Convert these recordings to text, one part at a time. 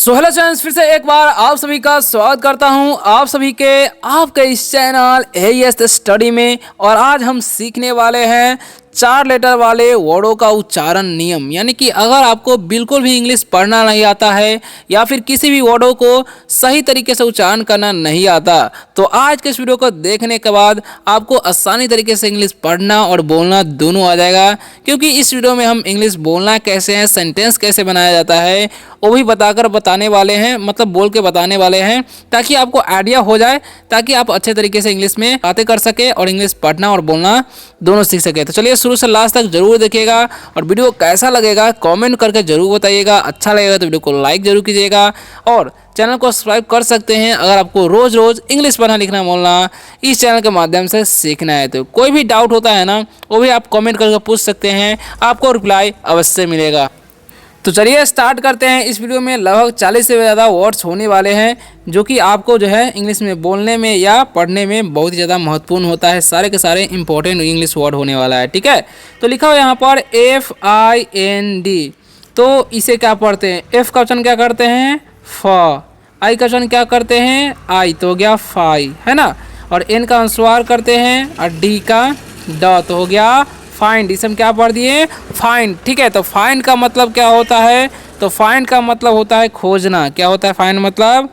So hello friends, फिर से एक बार आप सभी का स्वागत करता हूं आप सभी के आपके इस चैनल AES स्टडी में। और आज हम सीखने वाले हैं 4 लेटर वाले वर्डों का उच्चारण नियम। यानी कि अगर आपको बिल्कुल भी इंग्लिश पढ़ना नहीं आता है या फिर किसी भी वर्डों को सही तरीके से उच्चारण करना नहीं आता, तो आज के इस वीडियो को देखने के बाद आपको आसानी तरीके से इंग्लिश पढ़ना और बोलना दोनों आ जाएगा। क्योंकि इस वीडियो में हम इंग्लिश बोलना कैसे है, सेंटेंस कैसे बनाया जाता है वो भी बताने वाले हैं, मतलब बोल के बताने वाले हैं, ताकि आपको आइडिया हो जाए, ताकि आप अच्छे तरीके से इंग्लिश में बातें कर सके और इंग्लिश पढ़ना और बोलना दोनों सीख सके। तो चलिए शुरू से लास्ट तक जरूर देखिएगा और वीडियो कैसा लगेगा कमेंट करके जरूर बताइएगा। अच्छा लगेगा तो वीडियो को लाइक जरूर कीजिएगा और चैनल को सब्सक्राइब कर सकते हैं अगर आपको रोज रोज इंग्लिश पढ़ना लिखना बोलना इस चैनल के माध्यम से सीखना है। तो कोई भी डाउट होता है ना, वो भी आप कमेंट करके पूछ सकते हैं, आपको रिप्लाई अवश्य मिलेगा। तो चलिए स्टार्ट करते हैं। इस वीडियो में लगभग 40 से ज़्यादा वर्ड्स होने वाले हैं जो कि आपको जो है इंग्लिश में बोलने में या पढ़ने में बहुत ही ज़्यादा महत्वपूर्ण होता है। सारे के सारे इंपॉर्टेंट इंग्लिश वर्ड होने वाला है, ठीक है। तो लिखा हुआ यहाँ पर FIND। तो इसे क्या पढ़ते हैं? F का उच्चारण क्या करते हैं? फ। I का उच्चारण क्या करते हैं? आई, तो हो गया फाई, है ना। और N का अनुस्वार करते हैं और D का ड, तो हो गया फाइंड। इसे हम क्या पढ़ दिए? फाइंड, ठीक है। तो फाइंड का मतलब क्या होता है? तो फाइंड का मतलब होता है खोजना। क्या होता है फाइंड मतलब?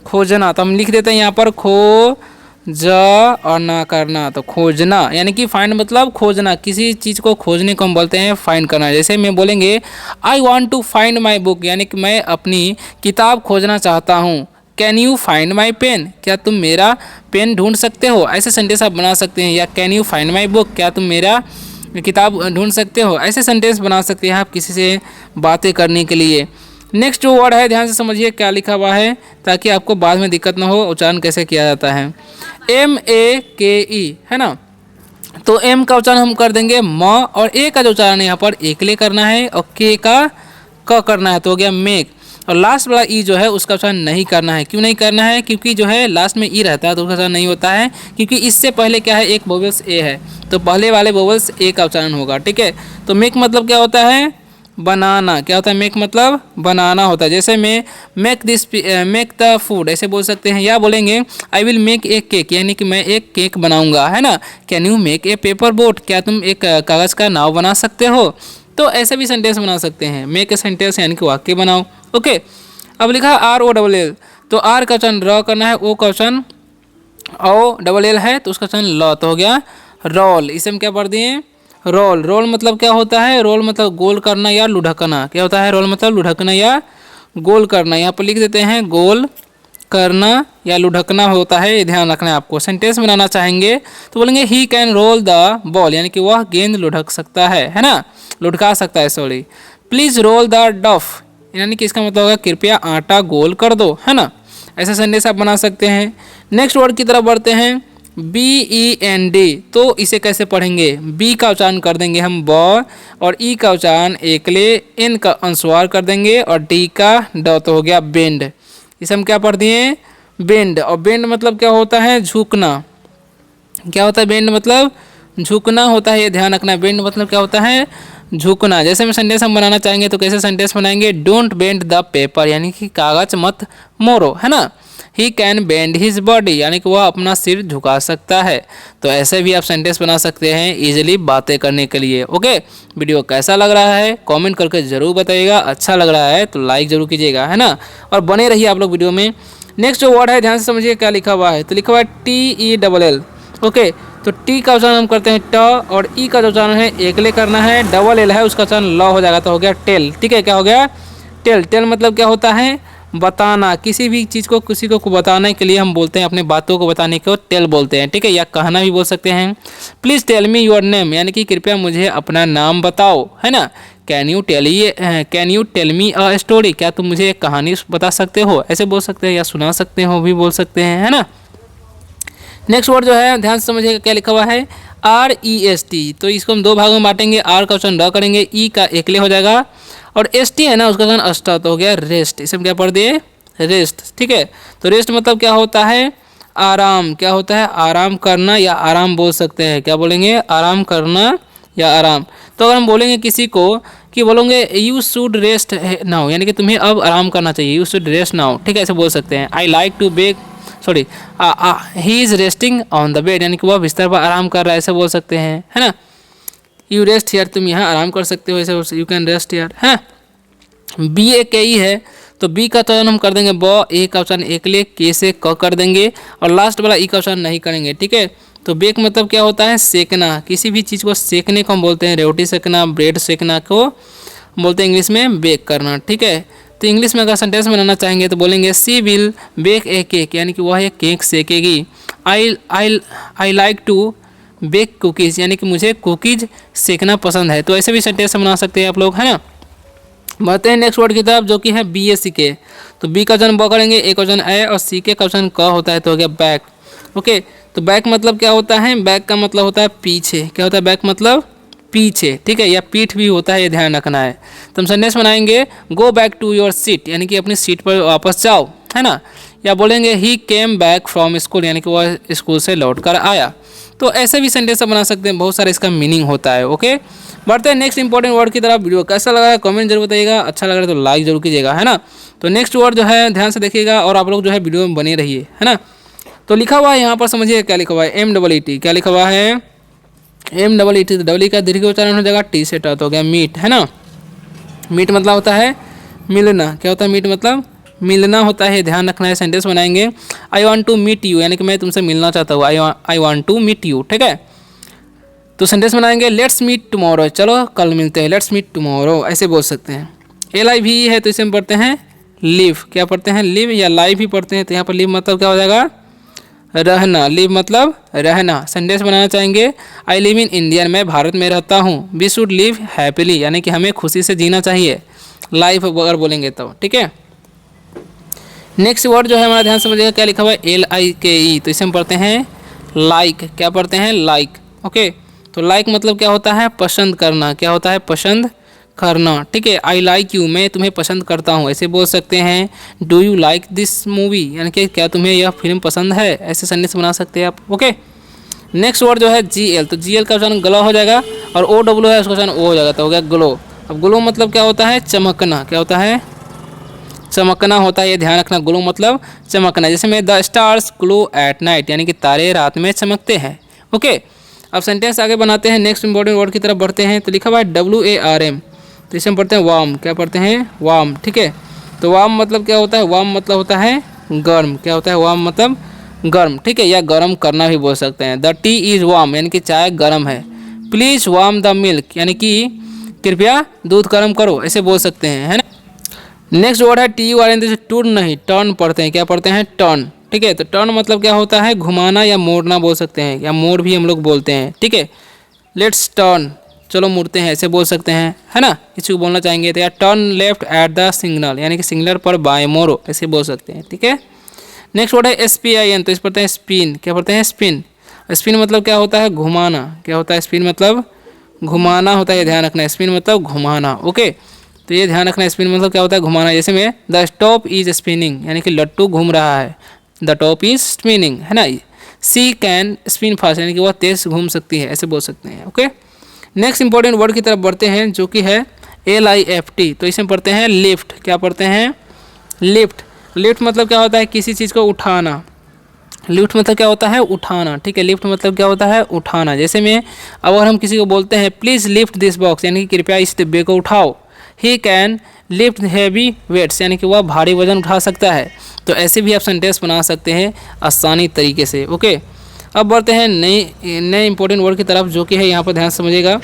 खोजना। तो हम लिख देते हैं यहाँ पर खो ज और ना करना, तो खोजना। यानी कि फाइंड मतलब खोजना, किसी चीज़ को खोजने को हम बोलते हैं फाइंड करना। जैसे मैं बोलेंगे I want to find my book, यानी कि मैं अपनी किताब खोजना चाहता हूँ। Can you find my pen, क्या तुम मेरा पेन ढूंढ सकते हो? ऐसे सेंटेंस आप बना सकते हैं। या can you find my book, क्या तुम मेरा किताब ढूंढ सकते हो? ऐसे सेंटेंस बना सकते हैं आप किसी से बातें करने के लिए। नेक्स्ट जो वर्ड है ध्यान से समझिए क्या लिखा हुआ है, ताकि आपको बाद में दिक्कत ना हो उच्चारण कैसे किया जाता है। MAKE, है ना। तो M का उच्चारण हम कर देंगे म, और A का जो उच्चारण है यहाँ पर एकले करना है और K का क करना है, तो हो गया मेक। और लास्ट वाला ई जो है उसका उच्चारण नहीं करना है। क्यों नहीं करना है? क्योंकि जो है लास्ट में ई रहता है तो उसका उच्चारण नहीं होता है, क्योंकि इससे पहले क्या है? एक वोवेल्स ए है, तो पहले वाले वोवेल्स ए का उच्चारण होगा, ठीक है। तो मेक मतलब क्या होता है? बनाना। क्या होता है? मेक मतलब बनाना होता है। जैसे मैं मेक द फूड ऐसे बोल सकते हैं, या बोलेंगे I will make a cake, यानी कि मैं एक केक बनाऊंगा, है ना। Can you make a paper boat, क्या तुम एक कागज़ का नाव बना सकते हो? तो ऐसे भी सेंटेंस बना सकते हैं। मेक ए सेंटेंस यानी कि वाक्य बनाओ, ओके। अब लिखा ROLL, तो आर का उच्चारण र करना है, ओ का उच्चारण OLL है, तो उसका उच्चारण ल, तो हो गया रोल। इसे हम क्या पढ़ दिए? रोल। रोल मतलब क्या होता है? रोल मतलब गोल करना या लुढ़कना। क्या होता है? रोल मतलब लुढ़कना या गोल करना। यहाँ पर लिख देते हैं गोल करना या लुढ़कना होता है, ये ध्यान रखना है आपको। सेंटेंस बनाना चाहेंगे तो बोलेंगे he can roll the ball, यानी कि वह गेंद लुढ़क सकता है ना, लुढ़का सकता है, सॉरी। प्लीज रोल द डफ, यानी कि इसका मतलब होगा कृपया आटा गोल कर दो, है ना। ऐसा सेंटेंस आप बना सकते हैं। नेक्स्ट वर्ड की तरफ बढ़ते हैं, BEND। तो इसे कैसे पढ़ेंगे? बी का उच्चारण कर देंगे हम ब, और ई का उच्चारण एकले, एन का अनुस्वार कर देंगे और डी का ड, तो हो गया बेंड। इसे हम क्या पढ़ दिए? बेंड। और बेंड मतलब क्या होता है? झुकना। क्या होता है? बेंड मतलब झुकना होता है, ये ध्यान रखना। बेंड मतलब क्या होता है? झुकना। जैसे में सेंटेंस हम बनाना चाहेंगे तो कैसे सेंटेंस बनाएंगे? डोंट बेंड द पेपर, यानी कि कागज मत मोड़ो, है ना। He can bend his body, यानी कि वह अपना सिर झुका सकता है। तो ऐसे भी आप सेंटेंस बना सकते हैं इजीली बातें करने के लिए, ओके। वीडियो कैसा लग रहा है कमेंट करके जरूर बताइएगा। अच्छा लग रहा है तो लाइक जरूर कीजिएगा, है ना। और बने रहिए आप लोग वीडियो में। नेक्स्ट जो वर्ड है ध्यान से समझिए क्या लिखा हुआ है। तो लिखा हुआ है TELL, ओके। तो टी का उच्चारण हम करते हैं ट, और ई का जो उच्चारण है एकले करना है, डबल एल है उसका उच्चारण ल हो जाएगा, तो हो गया टेल, ठीक है। क्या हो गया? टेल। टेल मतलब क्या होता है? बताना। किसी भी चीज़ को किसी को बताने के लिए हम बोलते हैं, अपने बातों को बताने को टेल बोलते हैं, ठीक है। या कहना भी बोल सकते हैं। Please tell me your name, यानी कि कृपया मुझे अपना नाम बताओ, है ना। Can you tell me a story, क्या तुम मुझे एक कहानी बता सकते हो? ऐसे बोल सकते हैं, या सुना सकते हो भी बोल सकते हैं, है ना। नेक्स्ट वर्ड जो है ध्यान से समझिएगा क्या लिखा हुआ है, REST। तो इसको हम दो भागों में बांटेंगे। आर का उच्चारण र करेंगे, ई का एकले हो जाएगा, और ST है ना उसका उच्चारण अष्ट, तो हो गया रेस्ट। इसे हम क्या पढ़ दिए? रेस्ट, ठीक है। तो रेस्ट मतलब क्या होता है? आराम। क्या होता है? आराम करना या आराम बोल सकते हैं। क्या बोलेंगे? आराम करना या आराम। तो अगर हम बोलेंगे किसी को कि बोलोगे यू शुड रेस्ट नाउ, यानी कि तुम्हें अब आराम करना चाहिए, यू शुड रेस्ट नाउ, ठीक है, ऐसे बोल सकते हैं। I like to bake, sorry, he is resting on the bed, यानी कि वह बिस्तर पर आराम कर रहा है, ऐसे बोल सकते हैं, है ना। यू रेस्ट हियर, तुम यहाँ आराम कर सकते हो, ऐसे यू कैन रेस्ट हियर, है। बी ए के ई है, तो बी का चयन हम कर देंगे ब, ए का उच्चारण ए के लिए, के से क कर देंगे, और लास्ट वाला ई का उच्चारण नहीं करेंगे, ठीक है। तो बेक मतलब क्या होता है, सेकना, किसी भी चीज़ को सेकने को हम बोलते हैं, रोटी सेकना, ब्रेड सेकना को बोलते हैं इंग्लिश में बेक करना, ठीक है। तो इंग्लिश में अगर सेंटेंस बनाना चाहेंगे तो बोलेंगे she will bake a cake, यानी कि वह एक केक सेकेगी। I like to bake cookies, यानी कि मुझे कुकीज़ सेकना पसंद है। तो ऐसे भी सेंटेंस बना सकते हैं आप लोग, है ना। बढ़ते हैं नेक्स्ट वर्ड की तरफ, जो कि है बी ए सी के। तो बी का वचन ब करेंगे, ए का वचन ए, और सी के का वचन क होता है, तो हो गया बैक। ओके, तो बैक मतलब क्या होता है, बैक का मतलब होता है पीछे, क्या होता है बैक मतलब पीछे, ठीक है, या पीठ भी होता है, ये ध्यान रखना है। तो हम सेंटेंस बनाएंगे go back to your seat, यानी कि अपनी सीट पर वापस जाओ, है ना। या बोलेंगे ही केम बैक फ्रॉम स्कूल, यानी कि वह स्कूल से लौट कर आया। तो ऐसे भी सेंटेंस बना सकते हैं, बहुत सारा इसका मीनिंग होता है। ओके, बढ़ते हैं नेक्स्ट इंपॉर्टेंट वर्ड की तरफ। वीडियो कैसा लगा है कमेंट जरूर बताइएगा, अच्छा लग रहा है तो लाइक जरूर कीजिएगा, है ना। तो नेक्स्ट वर्ड जो है ध्यान से देखिएगा, और आप लोग जो है वीडियो में बने रहिए, है ना। तो लिखा हुआ है यहाँ पर, समझिए क्या लिखा हुआ है, M-E-E-T, क्या लिखा हुआ है, M-E-E-T, डबल ई का दीर्घ उच्चारण हो जाएगा टी से ट, तो हो गया मीट, है ना। मीट मतलब होता है मिलना, क्या होता है मीट मतलब मिलना होता है, ध्यान रखना है। सेंटेंस बनाएंगे I want to meet you, यानी कि मैं तुमसे मिलना चाहता हूँ, I want to meet you, ठीक है। तो सेंटेंस बनाएंगे लेट्स मीट टुमारो, चलो कल मिलते हैं, लेट्स मीट टुमारो, ऐसे बोल सकते हैं। LIV है तो इसे हम पढ़ते हैं लिव, क्या पढ़ते हैं लिव, या लाइव ही पढ़ते हैं। तो यहाँ पर लिव मतलब क्या हो जाएगा, रहना, लिव मतलब रहना। सेंटेंस बनाना चाहेंगे आई लिव इन इंडिया, मैं भारत में रहता हूँ। वी शुड लिव हैप्पीली, यानी कि हमें खुशी से जीना चाहिए, लाइफ अगर बोलेंगे तो, ठीक है। नेक्स्ट वर्ड जो है हमारा ध्यान समझिएगा, क्या लिखा हुआ है LIKE, तो इसे हम पढ़ते हैं लाइक, क्या पढ़ते हैं लाइक। ओके, तो लाइक मतलब क्या होता है, पसंद करना, क्या होता है पसंद करना, ठीक है। आई लाइक यू, मैं तुम्हें पसंद करता हूँ, ऐसे बोल सकते हैं। Do you like this movie, यानी कि क्या तुम्हें यह फिल्म पसंद है, ऐसे सेंटेंस बना सकते हैं आप। ओके, नेक्स्ट वर्ड जो है GL, तो GL का उच्चारण गला हो जाएगा, और OW है उसका उच्चारण O हो जाएगा, तो हो गया ग्लो। अब ग्लो मतलब क्या होता है, चमकना, क्या होता है चमकना होता है, ये ध्यान रखना। ग्लो मतलब चमकना, जैसे में the stars glow at night, यानी कि तारे रात में चमकते हैं। ओके, अब सेंटेंस आगे बनाते हैं, नेक्स्ट इंपॉर्टेंट वर्ड की तरफ बढ़ते हैं। तो लिखा हुआ है WARM, तो इसे हम पढ़ते हैं वार्म, क्या पढ़ते हैं वार्म, ठीक है। तो वार्म मतलब क्या होता है, वार्म मतलब होता है गर्म, क्या होता है वार्म मतलब गर्म, ठीक है, या गर्म करना भी बोल सकते हैं। द टी इज़ वार्म, यानी कि चाय गर्म है। प्लीज़ वार्म द मिल्क, यानी कि कृपया दूध गर्म करो, ऐसे बोल सकते हैं, है ना। नेक्स्ट वर्ड है TURN, जैसे टर्न नहीं टर्न पढ़ते हैं, क्या पढ़ते हैं टर्न, ठीक है। तो टर्न मतलब क्या होता है, घुमाना या मोड़ना बोल सकते हैं, या मोड़ भी हम लोग बोलते हैं, ठीक है। लेट्स टर्न, चलो मुड़ते हैं, ऐसे बोल सकते हैं, है ना। किसी को बोलना चाहेंगे तो या turn left at the signal, यानी कि सिग्नल पर बाएं मोड़ो, ऐसे बोल सकते हैं, ठीक है। नेक्स्ट वर्ड है SPIN, तो इस पढ़ते हैं स्पिन, क्या पढ़ते हैं स्पिन। स्पिन मतलब क्या होता है, घुमाना, क्या होता है स्पिन मतलब घुमाना होता है, ये ध्यान रखना है। स्पिन मतलब घुमाना, ओके, तो ये ध्यान रखना है। स्पिन मतलब क्या होता है, घुमाना। जैसे में द टॉप इज स्पिनिंग, यानी कि लट्टू घूम रहा है, द टॉप इज स्पिनिंग, है ना। सी कैन स्पिन फास्ट, यानी कि वह तेज घूम सकती है, ऐसे बोल सकते हैं। ओके, नेक्स्ट इंपॉर्टेंट वर्ड की तरफ बढ़ते हैं, जो कि है LIFT, तो इसे पढ़ते हैं लिफ्ट, क्या पढ़ते हैं लिफ्ट। लिफ्ट मतलब क्या होता है, किसी चीज़ को उठाना। लिफ्ट मतलब क्या होता है, उठाना, ठीक है। लिफ्ट मतलब क्या होता है, उठाना। जैसे में अगर हम किसी को बोलते हैं प्लीज़ लिफ्ट दिस बॉक्स, यानी कि कृपया इस डिब्बे को उठाओ। He can lift heavy weights, यानी कि वह भारी वजन उठा सकता है। तो ऐसे भी आप सेंटेंस बना सकते हैं आसानी तरीके से। ओके, अब बढ़ते हैं नए इंपॉर्टेंट वर्ड की तरफ, जो कि है यहाँ पर ध्यान समझिएगा।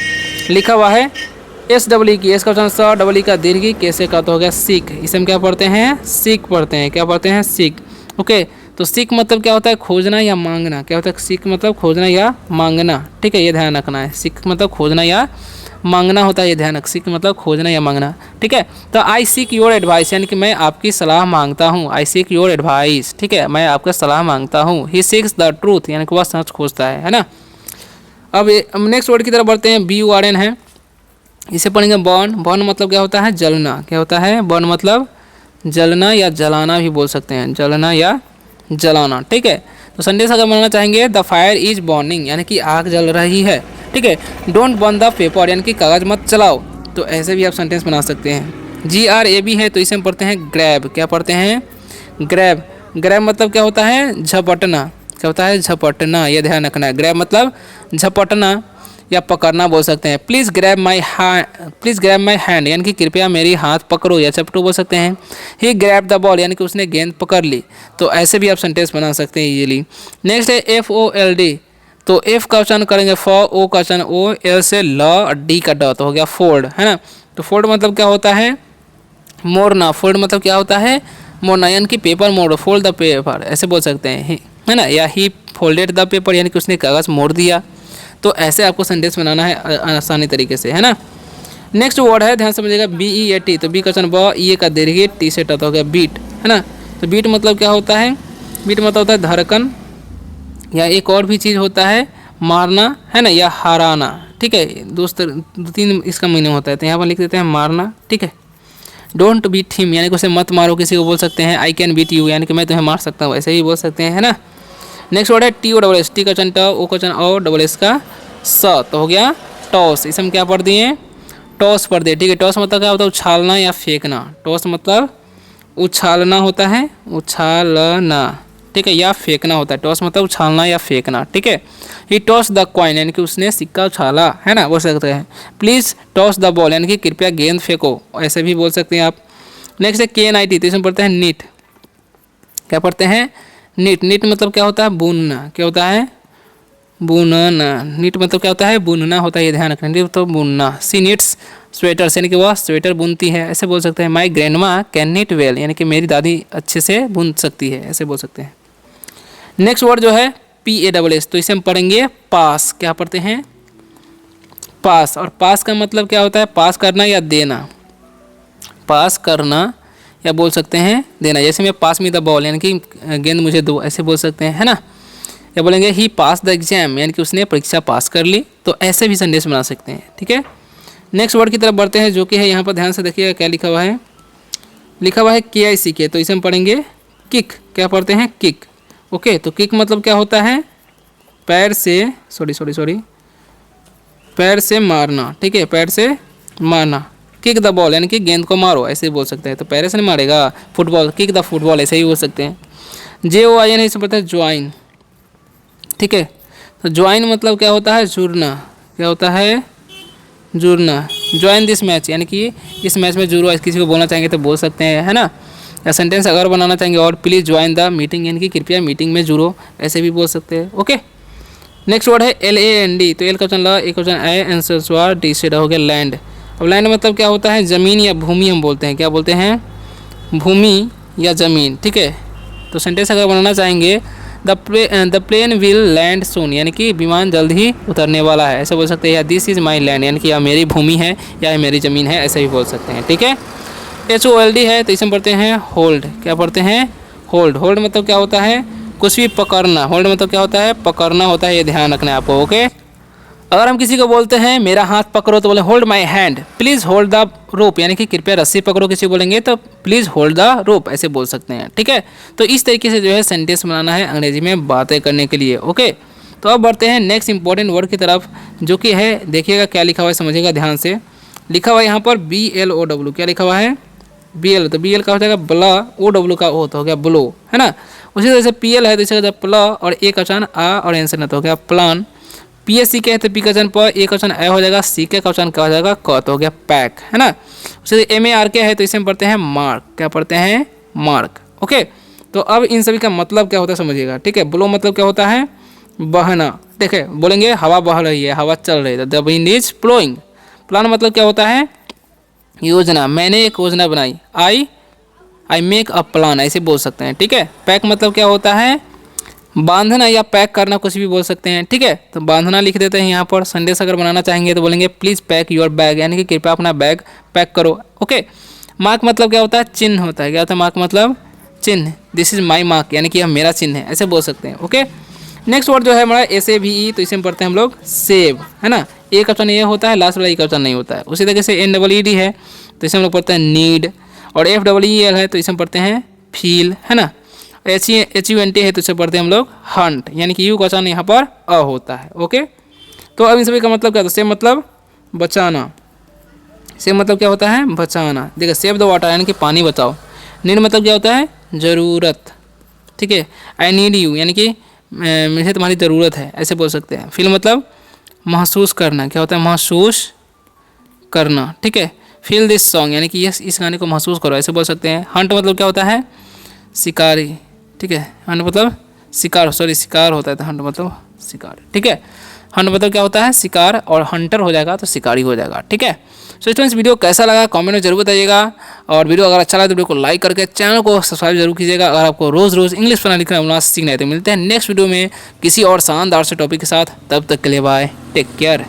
लिखा हुआ है SEE की, एस का उच्चारण स, डबल ई का दीर्घ, कैसे का, तो हो गया सीख। इसे हम क्या पढ़ते हैं, सीख पढ़ते हैं, क्या पढ़ते हैं सीख। ओके, तो सीख मतलब क्या होता है, खोजना या मांगना, क्या होता है सीख मतलब खोजना या मांगना, ठीक है, ये ध्यान रखना है। सीख मतलब खोजना या मांगना होता है, ये ध्यान रख, सीख मतलब खोजना या मांगना, ठीक है। तो आई सीक योर एडवाइस, यानी कि मैं आपकी सलाह मांगता हूँ। आई सीक योर एडवाइस, ठीक है, मैं आपका सलाह मांगता हूँ। ही सीक्स द ट्रूथ, यानी कि वह सच खोजता है ना। अब नेक्स्ट वर्ड की तरफ बढ़ते हैं, BURN है, इसे पढ़ेंगे बर्न। बर्न मतलब क्या होता है, जलना, क्या होता है बर्न मतलब जलना या जलाना भी बोल सकते हैं, जलना या जलाना, ठीक है। तो संदेश अगर बनाना चाहेंगे द फायर इज बर्निंग, यानी कि आग जल रही है, ठीक है। डोंट बर्न द पेपर, यानी कि कागज मत चलाओ। तो ऐसे भी आप सेंटेंस बना सकते हैं। GRAB है तो इसे हम पढ़ते हैं ग्रैब। क्या पढ़ते हैं? ग्रैब। ग्रैब मतलब क्या होता है? झपटना। क्या होता है? झपटना। यह ध्यान रखना है। ग्रैब मतलब झपटना या पकड़ना बोल सकते हैं। प्लीज़ ग्रैब माई हैंड यानी कि कृपया मेरी हाथ पकड़ो या चपटो बोल सकते हैं। ही ग्रैब द बॉल यानी कि उसने गेंद पकड़ ली। तो ऐसे भी आप सेंटेंस बना सकते हैं इजीली। नेक्स्ट है FOLD। तो F का उच्चारण करेंगे फ, O का उच्चारण O, L से ल और D का ड, तो हो गया फोल्ड, है ना। तो फोल्ड मतलब क्या होता है? मोड़ना। फोल्ड मतलब क्या होता है? मोड़ना यानी कि paper Modo, fold the paper ऐसे बोल सकते हैं, है ना। या ही फोल्डेड द पेपर यानी कि उसने कागज़ मोड़ दिया। तो ऐसे आपको सेंटेंस बनाना है आसानी तरीके से, है ना। नेक्स्ट वर्ड है, ध्यान समझिएगा, BEAT। तो बी का वचन ब, ई का दीर्घ, टी से ट, हो गया बीट, है ना। तो बीट मतलब क्या होता है? बीट मतलब होता है धड़कन, या एक और भी चीज़ होता है मारना, है ना, या हराना। ठीक है, दो तीन इसका मीनिंग होता है। तो यहाँ पर लिख देते हैं मारना। ठीक है। डोंट बीट हिम यानी कि उसे मत मारो, किसी को बोल सकते हैं आई कैन बीट यू यानी कि मैं तुम्हें मार सकता हूँ, ऐसे ही बोल सकते हैं, है ना। नेक्स्ट वर्ड है TOSS। टी का वचन ट, ओ का वचन ओ, डबल एस का स, तो हो गया टॉस। इसे हम क्या पढ़ दिए? टॉस पढ़ दिए। ठीक है। टॉस मतलब क्या होता है? उछालना या फेंकना। टॉस मतलब उछालना होता है, उछालना, ठीक है, या फेंकना होता है। टॉस मतलब उछालना या फेंकना। ठीक है। ही टॉस द कॉइन यानी कि उसने सिक्का उछाला, है ना, बोल सकते हैं। प्लीज़ टॉस द बॉल यानी कि कृपया गेंद फेंको, ऐसे भी बोल सकते हैं आप। नेक्स्ट है KNIT। तो इसमें पढ़ते हैं नीट। क्या पढ़ते हैं? नीट। नीट मतलब क्या होता है? बुनना। क्या होता है? बुनना। नीट मतलब क्या होता है? बुनना होता है, ये ध्यान रखना। नीट तो बुनना। सी नीट्स स्वेटर्स यानी कि वह स्वेटर बुनती है, ऐसे बोल सकते हैं। माई ग्रैंडमा कैन नीट वेल यानी कि मेरी दादी अच्छे से बुन सकती है, ऐसे बोल सकते हैं। नेक्स्ट वर्ड जो है PASS। तो इसे हम पढ़ेंगे पास। क्या पढ़ते हैं? पास। और पास का मतलब क्या होता है? पास करना या देना। पास करना या बोल सकते हैं देना। जैसे मैं पास मी द बॉल यानी कि गेंद मुझे दो, ऐसे बोल सकते हैं, है ना। या बोलेंगे ही पास द एग्जाम यानी कि उसने परीक्षा पास कर ली। तो ऐसे भी संदेश बना सकते हैं। ठीक है। नेक्स्ट वर्ड की तरफ बढ़ते हैं जो कि है, यहाँ पर ध्यान से देखिएगा क्या लिखा हुआ है। लिखा हुआ है KICK। तो इसे हम पढ़ेंगे किक। क्या पढ़ते हैं? किक। ओके। तो किक मतलब क्या होता है? पैर से पैर से मारना। ठीक है, पैर से मारना। किक द बॉल यानी कि गेंद को मारो, ऐसे बोल सकते हैं। तो पैर से नहीं मारेगा, फुटबॉल, किक द फुटबॉल, ऐसे ही बोल सकते हैं। JOIN इसे पढ़ते हैं ज्वाइन। ठीक है। तो ज्वाइन मतलब क्या होता है? जुड़ना। क्या होता है? जुड़ना। ज्वाइन दिस मैच यानी कि इस मैच में जुड़ो, किसी को बोलना चाहेंगे तो बोल सकते हैं, है ना। या सेंटेंस अगर बनाना चाहेंगे और प्लीज़ ज्वाइन द मीटिंग यानी कि कृपया मीटिंग में जुड़ो, ऐसे भी बोल सकते हैं। ओके। नेक्स्ट वर्ड है LAND। तो एल का वचन ल, ए का वचन ए, आंसर स्वर, डी से हो गया लैंड। अब लैंड मतलब क्या होता है? ज़मीन या भूमि हम बोलते हैं। क्या बोलते हैं? भूमि या ज़मीन। ठीक है। तो सेंटेंस अगर बनाना चाहेंगे द प्लेन विल लैंड सून यानी कि विमान जल्द ही उतरने वाला है, ऐसे बोल सकते हैं। या दिस इज़ माई लैंड यानी कि यह मेरी भूमि है या यह मेरी ज़मीन है, ऐसे भी बोल सकते हैं। ठीक है। HOLD है तो इसे हम पढ़ते हैं होल्ड। क्या पढ़ते हैं? होल्ड। होल्ड मतलब क्या होता है? कुछ भी पकड़ना। होल्ड मतलब क्या होता है? पकड़ना होता है, ये ध्यान रखना है आपको। ओके। अगर हम किसी को बोलते हैं मेरा हाथ पकड़ो तो बोले hold my hand, please hold the rope यानी कि कृपया रस्सी पकड़ो, किसी बोलेंगे तो प्लीज़ होल्ड द रोप, ऐसे बोल सकते हैं। ठीक है। तो इस तरीके से जो है सेंटेंस बनाना है अंग्रेजी में बातें करने के लिए। ओके। तो अब बढ़ते हैं नेक्स्ट इंपॉर्टेंट वर्ड की तरफ जो कि है, देखिएगा क्या लिखा हुआ है, समझिएगा ध्यान से। लिखा हुआ है यहाँ पर BLOW। क्या लिखा हुआ है? BL। तो BL का हो जाएगा ब्ला, OW का O तो हो गया ब्लो, है ना। उसी तरह से PL है तो इसे प्ल और ए का वचन आ और एन से न तो हो गया प्लान। PSC के है तो P का वचन प, ए का वचन ए हो जाएगा, C का वचन क्या हो जाएगा? क, तो हो गया पैक, है ना। उसे MARK है तो इसे हम पढ़ते हैं मार्क। क्या पढ़ते हैं? मार्क। ओके। तो अब इन सभी का मतलब क्या होता है समझिएगा। ठीक है। ब्लो मतलब क्या होता है? बहना। ठीक है, बोलेंगे हवा बह रही है, हवा चल रही है, the wind is blowing. Plan मतलब क्या होता है? योजना। मैंने एक योजना बनाई, आई मेक अ प्लान, ऐसे बोल सकते हैं। ठीक है। पैक मतलब क्या होता है? बांधना या पैक करना, कुछ भी बोल सकते हैं। ठीक है। तो बांधना लिख देते हैं यहाँ पर। संदेश अगर बनाना चाहेंगे तो बोलेंगे प्लीज़ पैक योर बैग यानी कि कृपया अपना बैग पैक करो। ओके। मार्क मतलब क्या होता है? चिन्ह होता है। क्या होता है मार्क? मतलब चिन्ह। दिस इज माई मार्क यानी कि यह मेरा चिन्ह है, ऐसे बोल सकते हैं। ओके। नेक्स्ट वर्ड जो है हमारा SAVE। तो इसे हम पढ़ते हैं हम लोग सेव, है ना। ए का वचन ये होता है, लास्ट वाला ई का वचन नहीं होता है। उसी तरीके से NEED है तो इसे हम लोग पढ़ते हैं नीड। और FEEL है तो इसे हम पढ़ते हैं फील, है ना। HUNT है तो इसे पढ़ते हैं हम लोग हंट यानी कि यू का वचन यहाँ पर अ होता है। ओके। तो अब इन सभी का मतलब क्या? तो सेम मतलब बचाना, सेव मतलब क्या होता है, बचाना। देखिए सेव द वाटर यानी कि पानी बचाओ। नीड मतलब क्या होता है, ज़रूरत। ठीक है, आई नीड यू यानी कि मुझे तुम्हारी ज़रूरत है, ऐसे बोल सकते हैं। फील मतलब महसूस करना, क्या होता है, महसूस करना। ठीक है, फील दिस सॉन्ग यानी कि इस गाने को महसूस करो, ऐसे बोल सकते हैं। हंट मतलब क्या होता है, शिकारी। ठीक है, हंट मतलब शिकार, सॉरी शिकार होता है, तो हंट मतलब शिकार। ठीक है, हंट मतलब क्या होता है, शिकार, और हंटर हो जाएगा तो शिकारी हो जाएगा। ठीक है, सो स्टूडेंट्स वीडियो कैसा लगा कमेंट में जरूर बताइएगा, और वीडियो अगर अच्छा लगा तो वीडियो को लाइक करके चैनल को सब्सक्राइब जरूर कीजिएगा। अगर आपको रोज़ रोज़ इंग्लिश पढ़ना लिखना बोलना सीखना है तो मिलते हैं नेक्स्ट वीडियो में किसी और शानदार से टॉपिक के साथ। तब तक के लिए बाय, टेक केयर।